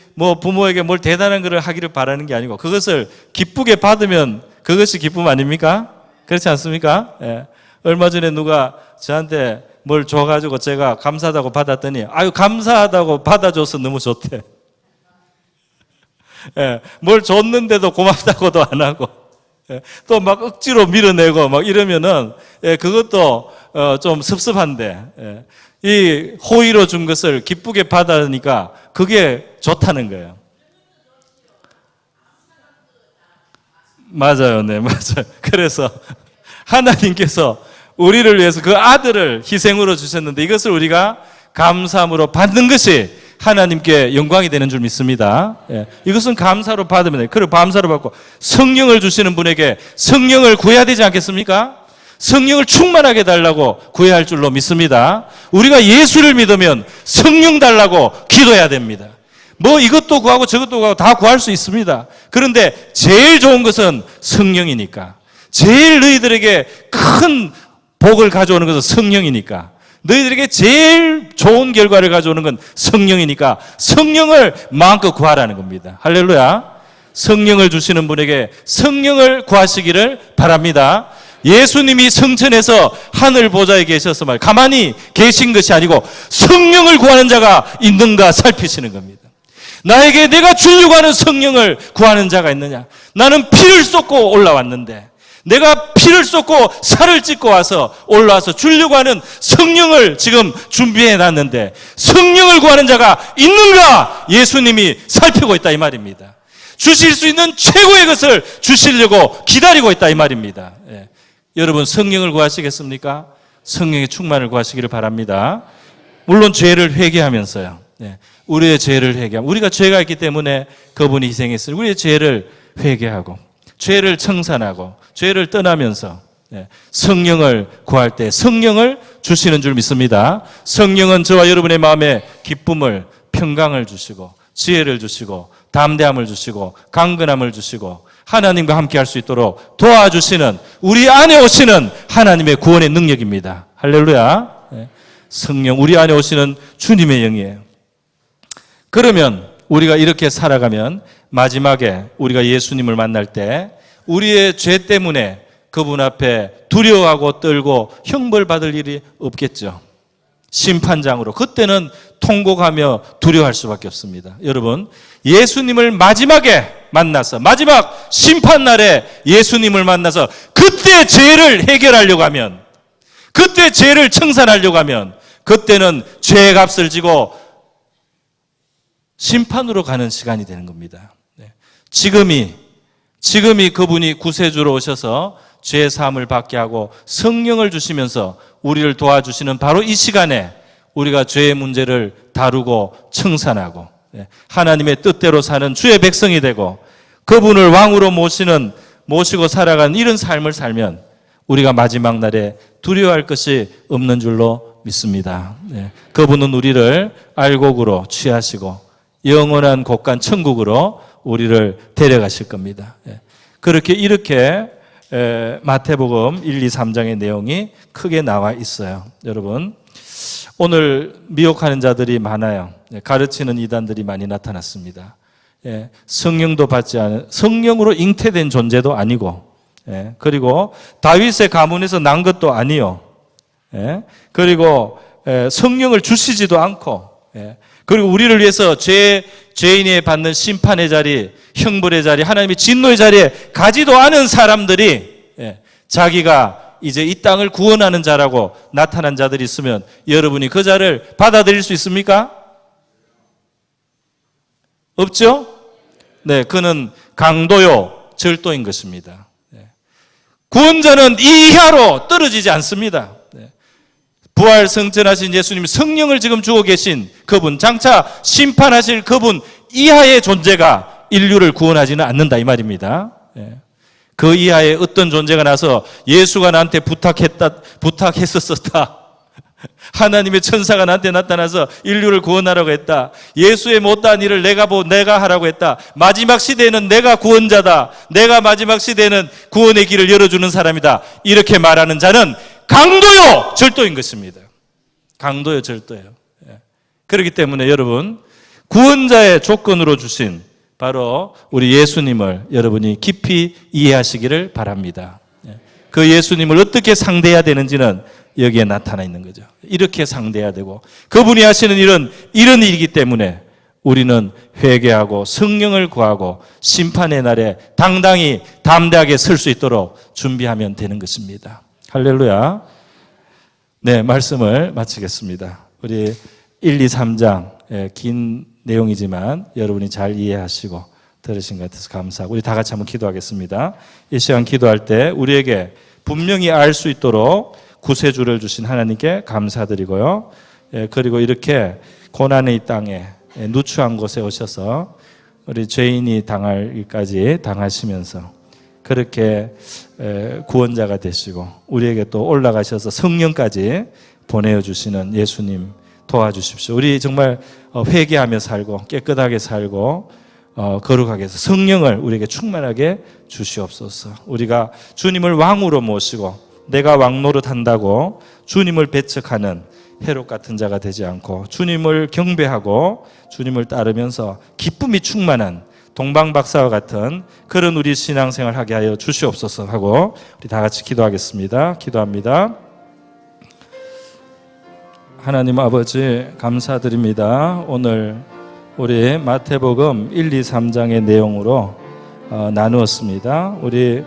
부모에게 뭘 대단한 것을 하기를 바라는 게 아니고 그것을 기쁘게 받으면 그것이 기쁨 아닙니까? 그렇지 않습니까? 얼마 전에 누가 저한테 뭘 줘가지고 제가 감사하다고 받았더니 아유 감사하다고 받아줘서 너무 좋대. 뭘 줬는데도 고맙다고도 안 하고 또 막 억지로 밀어내고 막 이러면은 그것도 좀 섭섭한데 이 호의로 준 것을 기쁘게 받으니까 그게 좋다는 거예요. 맞아요. 네, 맞아요. 그래서 하나님께서 우리를 위해서 그 아들을 희생으로 주셨는데 이것을 우리가 감사함으로 받는 것이 하나님께 영광이 되는 줄 믿습니다. 예, 이것은 감사로 받으면 돼요. 그리고 감사로 받고 성령을 주시는 분에게 성령을 구해야 되지 않겠습니까? 성령을 충만하게 달라고 구해야 할 줄로 믿습니다. 우리가 예수를 믿으면 성령 달라고 기도해야 됩니다. 뭐 이것도 구하고 저것도 구하고 다 구할 수 있습니다. 그런데 제일 좋은 것은 성령이니까. 제일 너희들에게 큰 복을 가져오는 것은 성령이니까. 너희들에게 제일 좋은 결과를 가져오는 건 성령이니까 성령을 마음껏 구하라는 겁니다. 할렐루야. 성령을 주시는 분에게 성령을 구하시기를 바랍니다. 예수님이 성천에서 하늘 보좌에 계셔서 가만히 계신 것이 아니고 성령을 구하는 자가 있는가 살피시는 겁니다. 나에게 내가 주려고 하는 성령을 구하는 자가 있느냐? 나는 피를 쏟고 올라왔는데 내가 피를 쏟고 살을 찢고 와서 올라와서 주려고 하는 성령을 지금 준비해 놨는데 성령을 구하는 자가 있는가? 예수님이 살피고 있다 이 말입니다. 주실 수 있는 최고의 것을 주시려고 기다리고 있다 이 말입니다. 예. 여러분 성령을 구하시겠습니까? 성령의 충만을 구하시기를 바랍니다. 물론 죄를 회개하면서요. 예. 우리의 죄를 회개하고 우리가 죄가 있기 때문에 그분이 희생했으니 우리의 죄를 회개하고 죄를 청산하고 죄를 떠나면서 성령을 구할 때 성령을 주시는 줄 믿습니다. 성령은 저와 여러분의 마음에 기쁨을, 평강을 주시고 지혜를 주시고 담대함을 주시고 강건함을 주시고 하나님과 함께 할 수 있도록 도와주시는 우리 안에 오시는 하나님의 구원의 능력입니다. 할렐루야. 성령 우리 안에 오시는 주님의 영이에요. 그러면 우리가 이렇게 살아가면 마지막에 우리가 예수님을 만날 때 우리의 죄 때문에 그분 앞에 두려워하고 떨고 형벌받을 일이 없겠죠. 심판장으로 그때는 통곡하며 두려워할 수밖에 없습니다. 여러분 예수님을 마지막에 만나서 마지막 심판날에 예수님을 만나서 그때 죄를 해결하려고 하면 그때 죄를 청산하려고 하면 그때는 죄의 값을 지고 심판으로 가는 시간이 되는 겁니다. 지금이 그분이 구세주로 오셔서 죄 사함을 받게 하고 성령을 주시면서 우리를 도와주시는 바로 이 시간에 우리가 죄의 문제를 다루고 청산하고 하나님의 뜻대로 사는 주의 백성이 되고 그분을 왕으로 모시고 살아가는 이런 삶을 살면 우리가 마지막 날에 두려워할 것이 없는 줄로 믿습니다. 그분은 우리를 알곡으로 취하시고 영원한 곳간 천국으로 우리를 데려가실 겁니다. 이렇게 마태복음 1, 2, 3장의 내용이 크게 나와 있어요. 여러분 오늘 미혹하는 자들이 많아요. 가르치는 이단들이 많이 나타났습니다. 성령도 받지 않은 성령으로 잉태된 존재도 아니고 그리고 다윗의 가문에서 난 것도 아니요. 그리고 성령을 주시지도 않고 그리고 우리를 위해서 죄인이 받는 심판의 자리, 형벌의 자리, 하나님의 진노의 자리에 가지도 않은 사람들이 자기가 이제 이 땅을 구원하는 자라고 나타난 자들이 있으면 여러분이 그 자를 받아들일 수 있습니까? 없죠? 네, 그는 강도요, 절도인 것입니다. 구원자는 이하로 떨어지지 않습니다. 부활 성천하신 예수님 성령을 지금 주고 계신 그분 장차 심판하실 그분 이하의 존재가 인류를 구원하지는 않는다 이 말입니다. 그 이하에 어떤 존재가 나서 예수가 나한테 부탁했었다. 하나님의 천사가 나한테 나타나서 인류를 구원하라고 했다. 예수의 못다한 일을 내가 하라고 했다. 마지막 시대에는 내가 구원자다. 내가 마지막 시대에는 구원의 길을 열어주는 사람이다. 이렇게 말하는 자는 강도요 절도인 것입니다. 강도요 절도예요. 그렇기 때문에 여러분 구원자의 조건으로 주신 바로 우리 예수님을 여러분이 깊이 이해하시기를 바랍니다. 그 예수님을 어떻게 상대해야 되는지는 여기에 나타나 있는 거죠. 이렇게 상대해야 되고 그분이 하시는 일은 이런 일이기 때문에 우리는 회개하고 성령을 구하고 심판의 날에 당당히 담대하게 설 수 있도록 준비하면 되는 것입니다. 할렐루야. 네, 말씀을 마치겠습니다. 우리 1, 2, 3장 긴 내용이지만 여러분이 잘 이해하시고 들으신 것 같아서 감사하고 우리 다 같이 한번 기도하겠습니다. 이 시간 기도할 때 우리에게 분명히 알 수 있도록 구세주를 주신 하나님께 감사드리고요. 그리고 이렇게 고난의 이 땅에 누추한 곳에 오셔서 우리 죄인이 당할 일까지 당하시면서 그렇게 구원자가 되시고 우리에게 또 올라가셔서 성령까지 보내주시는 예수님 도와주십시오. 우리 정말 회개하며 살고 깨끗하게 살고 거룩하게 해서 성령을 우리에게 충만하게 주시옵소서. 우리가 주님을 왕으로 모시고 내가 왕 노릇한다고 주님을 배척하는 헤롯 같은 자가 되지 않고 주님을 경배하고 주님을 따르면서 기쁨이 충만한 동방박사와 같은 그런 우리 신앙생활 하게 하여 주시옵소서 하고 우리 다 같이 기도하겠습니다. 기도합니다. 하나님 아버지 감사드립니다. 오늘 우리 마태복음 1, 2, 3장의 내용으로 나누었습니다. 우리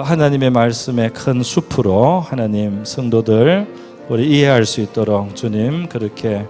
하나님의 말씀의 큰 숲으로 하나님 성도들 우리 이해할 수 있도록 주님 그렇게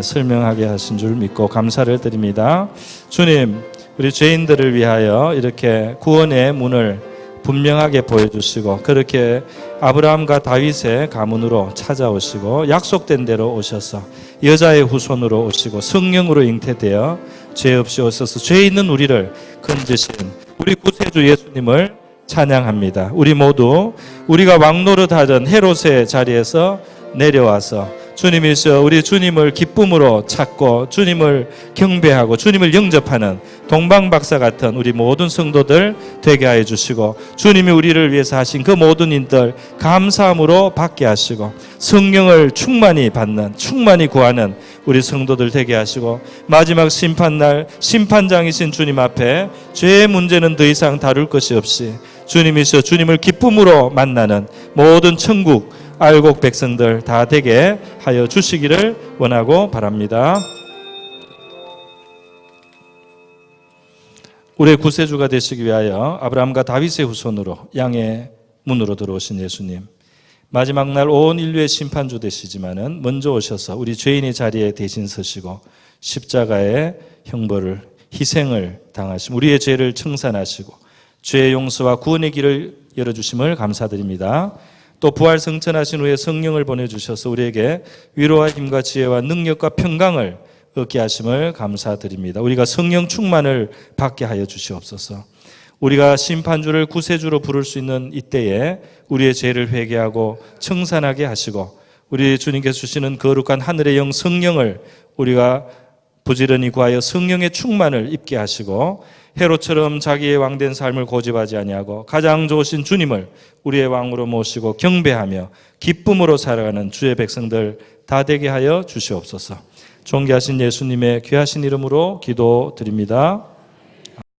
설명하게 하신 줄 믿고 감사를 드립니다. 주님, 우리 죄인들을 위하여 이렇게 구원의 문을 분명하게 보여주시고 그렇게 아브라함과 다윗의 가문으로 찾아오시고 약속된 대로 오셔서 여자의 후손으로 오시고 성령으로 잉태되어 죄 없이 오셔서 죄 있는 우리를 건지신 우리 구세주 예수님을 찬양합니다. 우리 모두 우리가 왕노릇하던 헤롯의 자리에서 내려와서 주님이셔 우리 주님을 기쁨으로 찾고 주님을 경배하고 주님을 영접하는 동방박사 같은 우리 모든 성도들 되게 하여 주시고 주님이 우리를 위해서 하신 그 모든 일들 감사함으로 받게 하시고 성령을 충만히 받는 충만히 구하는 우리 성도들 되게 하시고 마지막 심판날 심판장이신 주님 앞에 죄의 문제는 더 이상 다룰 것이 없이 주님이셔 주님을 기쁨으로 만나는 모든 천국 알곡 백성들 다 되게 하여 주시기를 원하고 바랍니다. 우리의 구세주가 되시기 위하여 아브라함과 다윗의 후손으로 양의 문으로 들어오신 예수님, 마지막 날 온 인류의 심판주 되시지만은 먼저 오셔서 우리 죄인의 자리에 대신 서시고 십자가의 형벌을 희생을 당하시고 우리의 죄를 청산하시고 죄의 용서와 구원의 길을 열어주심을 감사드립니다. 또 부활 승천하신 후에 성령을 보내주셔서 우리에게 위로와 힘과 지혜와 능력과 평강을 얻게 하심을 감사드립니다. 우리가 성령 충만을 받게 하여 주시옵소서. 우리가 심판주를 구세주로 부를 수 있는 이때에 우리의 죄를 회개하고 청산하게 하시고 우리 주님께서 주시는 거룩한 하늘의 영 성령을 우리가 부지런히 구하여 성령의 충만을 입게 하시고 헤롯처럼 자기의 왕된 삶을 고집하지 아니하고 가장 좋으신 주님을 우리의 왕으로 모시고 경배하며 기쁨으로 살아가는 주의 백성들 다 되게 하여 주시옵소서. 존귀하신 예수님의 귀하신 이름으로 기도드립니다.